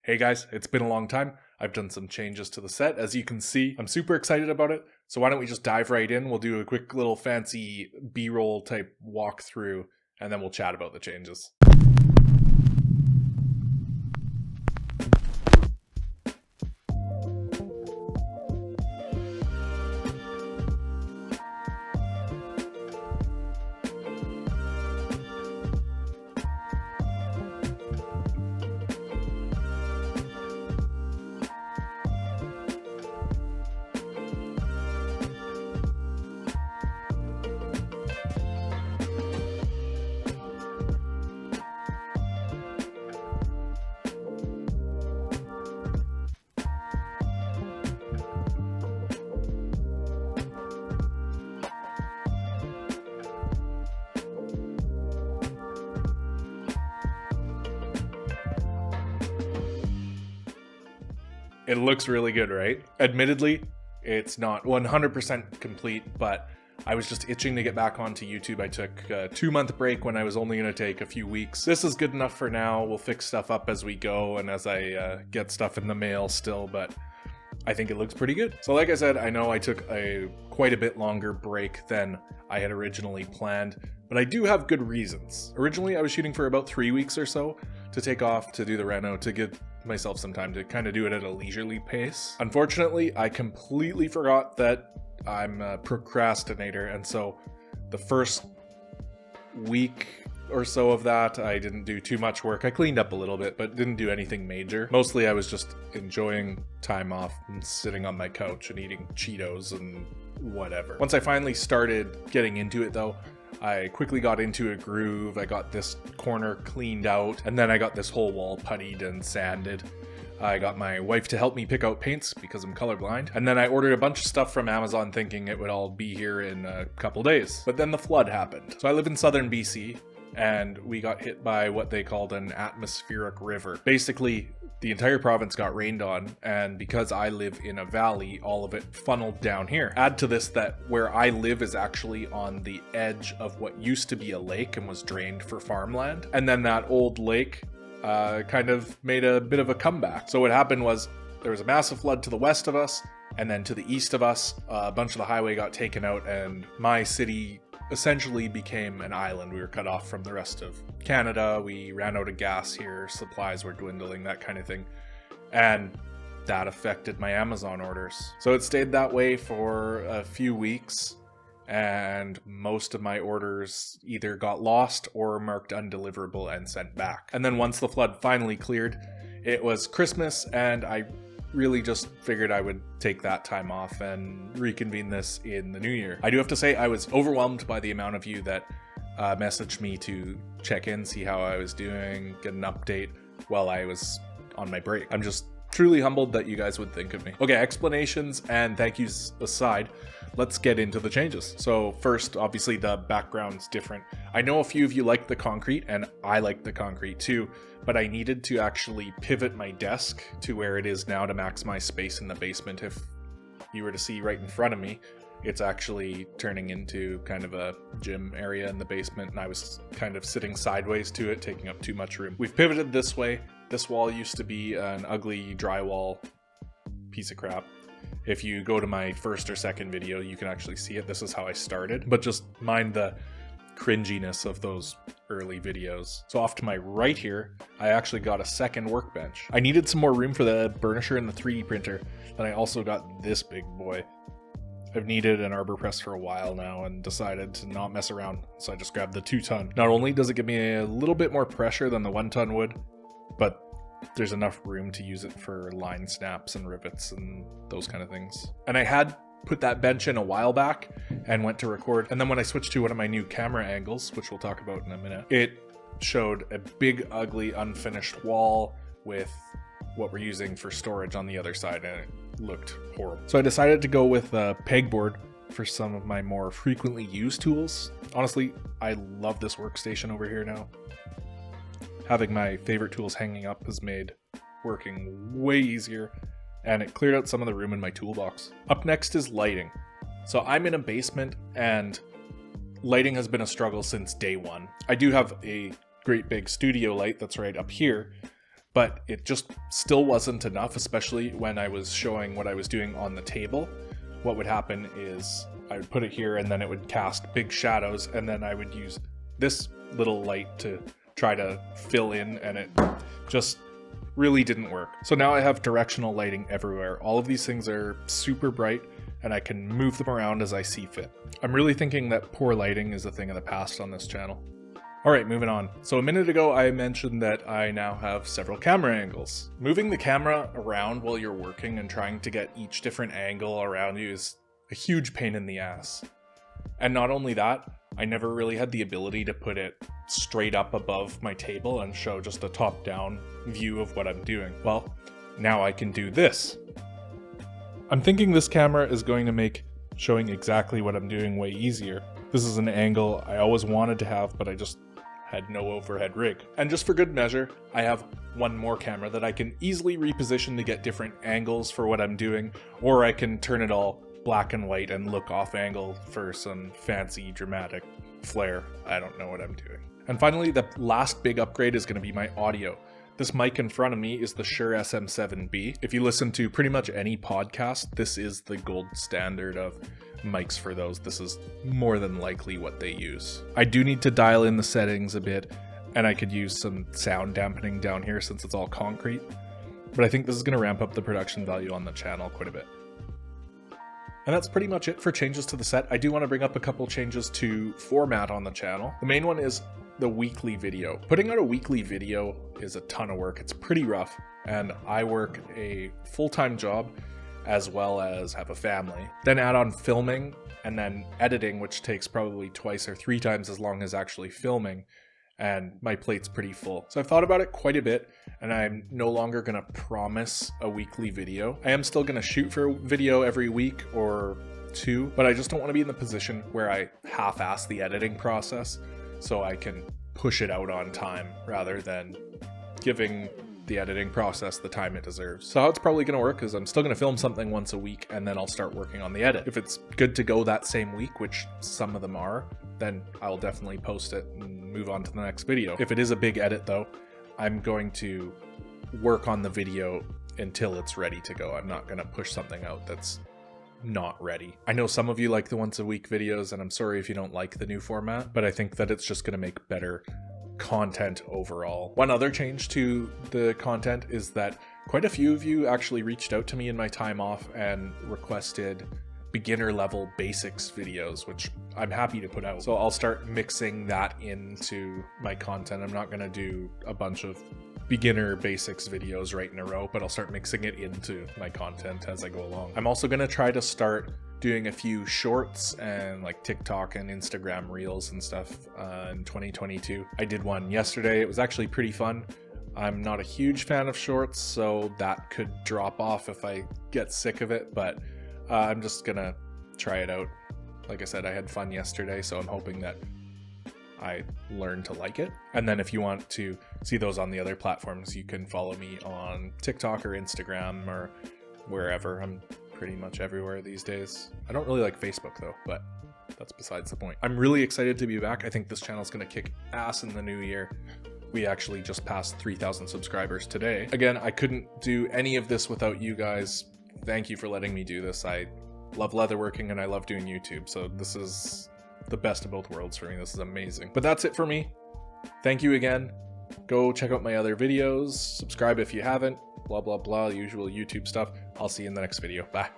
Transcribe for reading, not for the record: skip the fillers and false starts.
Hey guys, it's been a long time. I've done some changes to the set. As you can see, I'm super excited about it. So why don't we just dive right in? We'll do a quick little fancy B-roll type walkthrough, and then we'll chat about the changes. It looks really good, right? Admittedly, it's not 100% complete, but I was just itching to get back onto YouTube. I took a 2-month break when I was only going to take a few weeks. This is good enough for now. We'll fix stuff up as we go and as I get stuff in the mail still, but I think it looks pretty good. So like I said, I know I took quite a bit longer break than I had originally planned, but I do have good reasons. Originally, I was shooting for about 3 weeks or so to take off to do the reno, to give myself some time to kind of do it at a leisurely pace. Unfortunately, I completely forgot that I'm a procrastinator, and so the first week or so of that, I didn't do too much work. I cleaned up a little bit, but didn't do anything major. Mostly I was just enjoying time off and sitting on my couch and eating Cheetos and whatever. Once I finally started getting into it though, I quickly got into a groove. I got this corner cleaned out, and then I got this whole wall puttied and sanded. I got my wife to help me pick out paints because I'm colorblind. And then I ordered a bunch of stuff from Amazon thinking it would all be here in a couple days. But then the flood happened. So I live in southern BC, and we got hit by what they called an atmospheric river. Basically, the entire province got rained on, and because I live in a valley, all of it funneled down here. Add to this that where I live is actually on the edge of what used to be a lake and was drained for farmland. And then that old lake kind of made a bit of a comeback. So what happened was there was a massive flood to the west of us, and then to the east of us, a bunch of the highway got taken out, and my city essentially became an island. We were cut off from the rest of Canada. We ran out of gas here, supplies were dwindling, that kind of thing. And that affected my Amazon orders. So it stayed that way for a few weeks, and most of my orders either got lost or marked undeliverable and sent back. And then once the flood finally cleared, it was Christmas, and I really just figured I would take that time off and reconvene this in the new year. I do have to say I was overwhelmed by the amount of you that messaged me to check in, see how I was doing, get an update while I was on my break. I'm just truly humbled that you guys would think of me. Okay, explanations and thank yous aside, let's get into the changes. So first, obviously the background's different. I know a few of you like the concrete, and I like the concrete too, but I needed to actually pivot my desk to where it is now to maximize space in the basement. If you were to see right in front of me, it's actually turning into kind of a gym area in the basement, and I was kind of sitting sideways to it, taking up too much room. We've pivoted this way. This wall used to be an ugly drywall piece of crap. If you go to my first or second video, you can actually see it. This is how I started, but just mind the cringiness of those early videos. So off to my right here, I actually got a second workbench. I needed some more room for the burnisher and the 3D printer, then I also got this big boy. I've needed an arbor press for a while now and decided to not mess around, so I just grabbed the 2-ton. Not only does it give me a little bit more pressure than the 1-ton would, but there's enough room to use it for line snaps and rivets and those kind of things. And I had put that bench in a while back and went to record, and then when I switched to one of my new camera angles, which we'll talk about in a minute, it showed a big ugly unfinished wall with what we're using for storage on the other side, and it looked horrible. So I decided to go with a pegboard for some of my more frequently used tools. Honestly, I love this workstation over here now. Having my favorite tools hanging up has made working way easier, and it cleared out some of the room in my toolbox. Up next is lighting. So I'm in a basement, and lighting has been a struggle since day one. I do have a great big studio light that's right up here, but it just still wasn't enough, especially when I was showing what I was doing on the table. What would happen is I would put it here and then it would cast big shadows, and then I would use this little light to try to fill in, and it just really didn't work. So now I have directional lighting everywhere. All of these things are super bright and I can move them around as I see fit. I'm really thinking that poor lighting is a thing of the past on this channel. Alright, moving on. So a minute ago I mentioned that I now have several camera angles. Moving the camera around while you're working and trying to get each different angle around you is a huge pain in the ass. And not only that, I never really had the ability to put it straight up above my table and show just a top-down view of what I'm doing. Well, now I can do this. I'm thinking this camera is going to make showing exactly what I'm doing way easier. This is an angle I always wanted to have, but I just had no overhead rig. And just for good measure, I have one more camera that I can easily reposition to get different angles for what I'm doing, or I can turn it all black and white and look off angle for some fancy dramatic flair. I don't know what I'm doing. And finally, the last big upgrade is going to be my audio. This mic in front of me is the Shure SM7B. If you listen to pretty much any podcast, this is the gold standard of mics for those. This is more than likely what they use. I do need to dial in the settings a bit, and I could use some sound dampening down here since it's all concrete, but I think this is going to ramp up the production value on the channel quite a bit. And that's pretty much it for changes to the set. I do want to bring up a couple changes to format on the channel. The main one is the weekly video. Putting out a weekly video is a ton of work. It's pretty rough, and I work a full-time job as well as have a family. Then add on filming and then editing, which takes probably twice or three times as long as actually filming, and my plate's pretty full. So I've thought about it quite a bit, and I'm no longer gonna promise a weekly video. I am still gonna shoot for a video every week or two, but I just don't want to be in the position where I half-ass the editing process so I can push it out on time rather than giving the editing process the time it deserves. So how it's probably going to work is I'm still going to film something once a week, and then I'll start working on the edit. If it's good to go that same week, which some of them are, then I'll definitely post it and move on to the next video. If it is a big edit though, I'm going to work on the video until it's ready to go. I'm not going to push something out that's not ready. I know some of you like the once a week videos, and I'm sorry if you don't like the new format, but I think that it's just going to make better content overall. One other change to the content is that quite a few of you actually reached out to me in my time off and requested beginner level basics videos, which I'm happy to put out. So I'll start mixing that into my content. I'm not going to do a bunch of beginner basics videos right in a row, but I'll start mixing it into my content as I go along. I'm also going to try to start doing a few shorts and like TikTok and Instagram reels and stuff in 2022. I did one yesterday. It was actually pretty fun. I'm not a huge fan of shorts, so that could drop off if I get sick of it, but I'm just gonna try it out. Like I said, I had fun yesterday, so I'm hoping that I learn to like it. And then if you want to see those on the other platforms, you can follow me on TikTok or Instagram or wherever. I'm pretty much everywhere these days. I don't really like Facebook though, but that's besides the point. I'm really excited to be back. I think this channel is going to kick ass in the new year. We actually just passed 3,000 subscribers today. Again, I couldn't do any of this without you guys. Thank you for letting me do this. I love leatherworking and I love doing YouTube, so this is the best of both worlds for me. This is amazing. But that's it for me. Thank you again. Go check out my other videos. Subscribe if you haven't. Blah, blah, blah. Usual YouTube stuff. I'll see you in the next video. Bye.